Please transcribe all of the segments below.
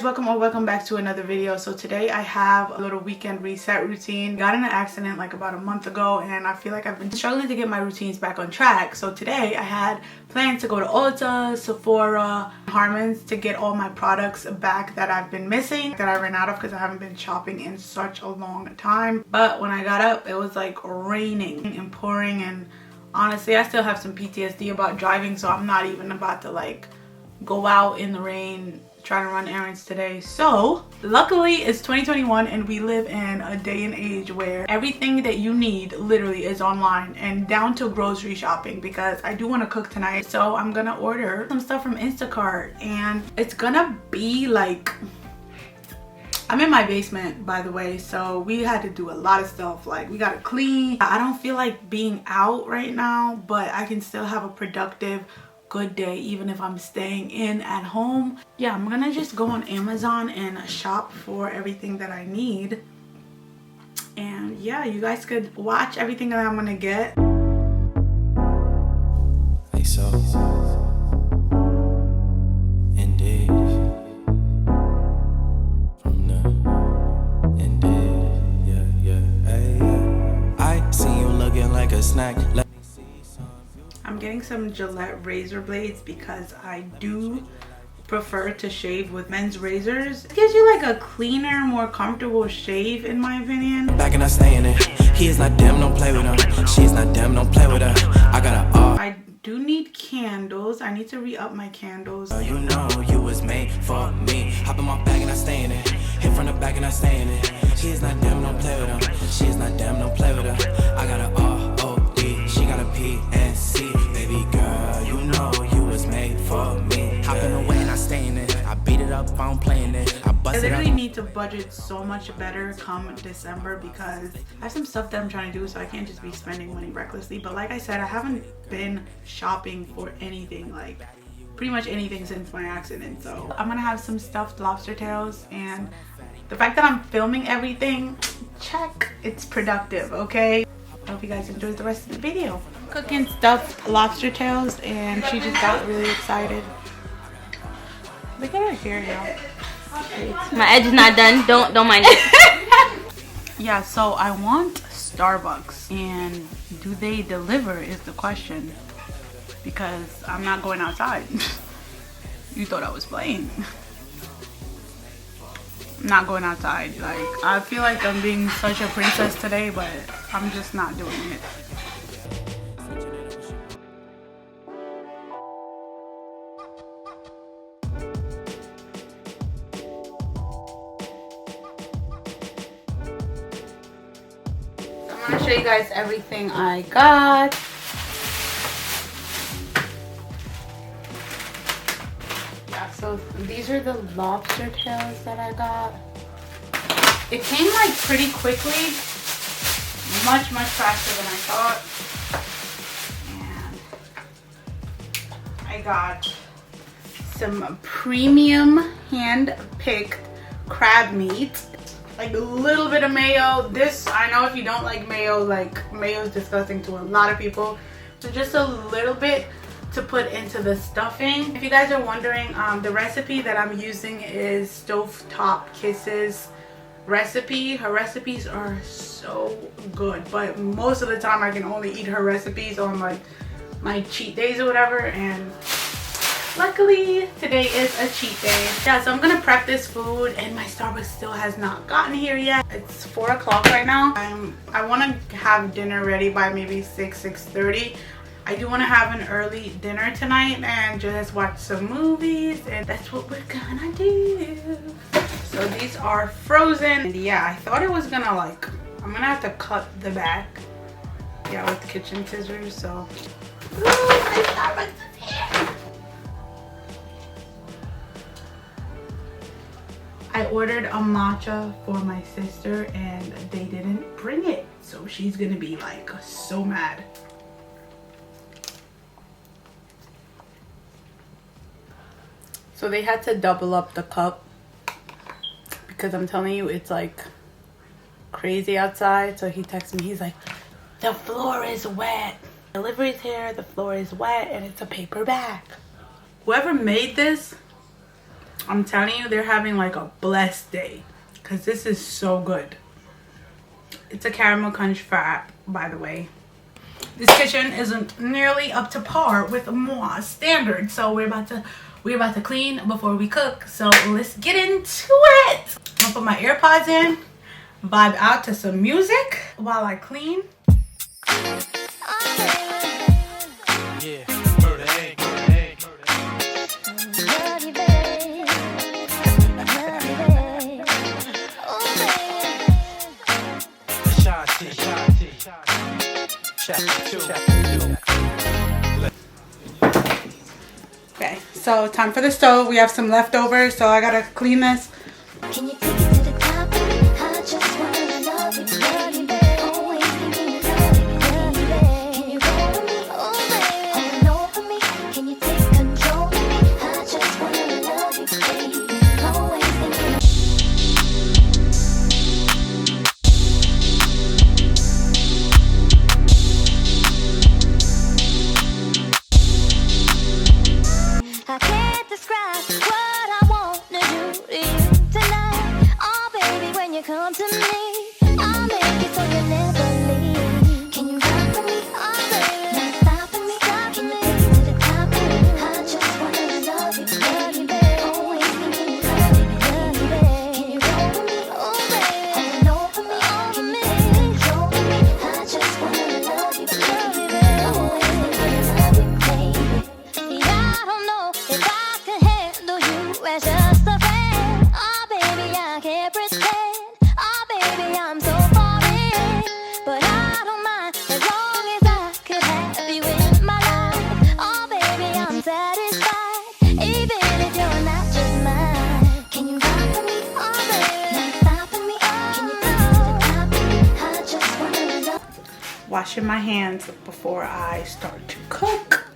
guys, welcome or welcome back to another video. So today I have a little weekend reset routine. Got in an accident like about a month ago and I feel like I've been struggling to get my routines back on track. So today I had plans to go to Ulta, Sephora, Harmons to get all my products back that I've been missing, that I ran out of because I haven't been shopping in such a long time. But when I got up, it was like raining and pouring, and honestly I still have some PTSD about driving, so I'm not even about to like go out in the rain trying to run errands today. So luckily it's 2021 and we live in a day and age where everything that you need literally is online, and down to grocery shopping, because I do want to cook tonight. So I'm gonna order some stuff from Instacart, and it's gonna be like, I'm in my basement, by the way, so we had to do a lot of stuff. Like, we gotta clean. I don't feel like being out right now, but I can still have a productive, good day even if I'm staying in at home. Yeah, I'm gonna just go on Amazon and shop for everything that I need. And yeah, you guys could watch everything that I'm gonna get. Like so. Indeed. From the indeed. Yeah. Hey, yeah. I see you looking like a snack. I'm getting some Gillette razor blades because I do prefer to shave with men's razors. It gives you like a cleaner, more comfortable shave in my opinion. Back and I stay in it. He is not damn, don't play with her. She is not damn, don't play with her. I got a I do need candles. I need to re-up my candles. You know you was made for me. Hop in my bag and I stay in it. Hit from the back and I stay in it. She is not damn, don't play with her. She is not damn, don't play with her. I got a R-O-D. She got a P-N-C. Baby girl, you know you was made for me. Hop in the way and I stay in it. I beat it up, I don't play in it. I literally need to budget so much better come December because I have some stuff that I'm trying to do, so I can't just be spending money recklessly. But like I said, I haven't been shopping for anything, like pretty much anything since my accident. So I'm gonna have some stuffed lobster tails, and the fact that I'm filming everything, check, it's productive, okay? I hope you guys enjoyed the rest of the video. Cooking stuffed lobster tails, and she just got really excited. Look at her hair, y'all. My edge is not done. Don't mind it. Yeah, so I want Starbucks, and do they deliver is the question, because I'm not going outside. You thought I was playing. I'm not going outside. Like, I feel like I'm being such a princess today, but I'm just not doing it. I'm gonna show you guys everything I got. Yeah, so these are the lobster tails that I got. It came like pretty quickly, much faster than I thought. And I got some premium hand-picked crab meat. Like a little bit of mayo. This, I know if you don't like mayo, like mayo is disgusting to a lot of people. So just a little bit to put into the stuffing. If you guys are wondering, the recipe that I'm using is Stovetop Kisses recipe. Her recipes are so good, but most of the time I can only eat her recipes on like my cheat days or whatever, and luckily today is a cheat day. Yeah, so I'm gonna prep this food, and my Starbucks still has not gotten here yet. It's 4 o'clock right now. I want to have dinner ready by maybe 6:30. I do want to have an early dinner tonight and just watch some movies, and that's what we're gonna do. So these are frozen, and yeah, I thought it was gonna like, I'm gonna have to cut the back, yeah, with kitchen scissors. So ooh, my Starbucks is here. I ordered a matcha for my sister and they didn't bring it, so she's gonna be like so mad. So they had to double up the cup because I'm telling you, it's like crazy outside. So he texted me, he's like, the floor is wet. Delivery's here, the floor is wet, and it's a paper bag. Whoever made this, I'm telling you, they're having like a blessed day because this is so good. It's a caramel crunch frap, by the way. This kitchen isn't nearly up to par with moi standards, so we're about to clean before we cook. So let's get into it. I'm gonna put my AirPods in, vibe out to some music while I clean. Yeah, murder egg, murder egg, Okay, so time for the stove. We have some leftovers, so I gotta clean this. Can you take it to the top? I just wanna love you, baby. Always thinking you love me, baby. Can you roll with me? Oh, baby. Hold over me. Can you take control of me? I just wanna love you, baby. Always thinking. I can't describe what I wanna do to you tonight. Oh, baby, when you come to me, I'll make it so you never leave. Can you run for me? Oh, baby, not stopping me. Can you take it to the top? I just wanna love you, baby. Always thinking you love me, baby. Can you roll with me? Oh, baby, hold over me, can you take control of me? I just wanna love you, baby. Always thinking you love me, baby. See, I don't know if I can handle you as just a friend. Oh, baby, I can't pretend. Oh, baby, I'm so far in. But I don't mind as long as I could have you in my life. Oh, baby, I'm satisfied. Even if you're not just mine. Can you ride for me? Oh, baby, not stopping me. Can you take it to the top? I just wanna love. Washing my hands before I start to cook.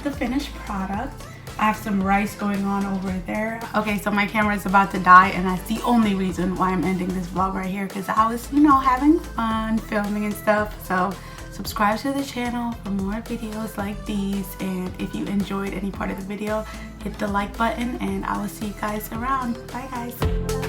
the finished product. I have some rice going on over there. Okay, so my camera is about to die, and that's the only reason why I'm ending this vlog right here, because I was, you know, having fun filming and stuff. So subscribe to the channel for more videos like these, and if you enjoyed any part of the video, hit the like button, and I will see you guys around. Bye guys.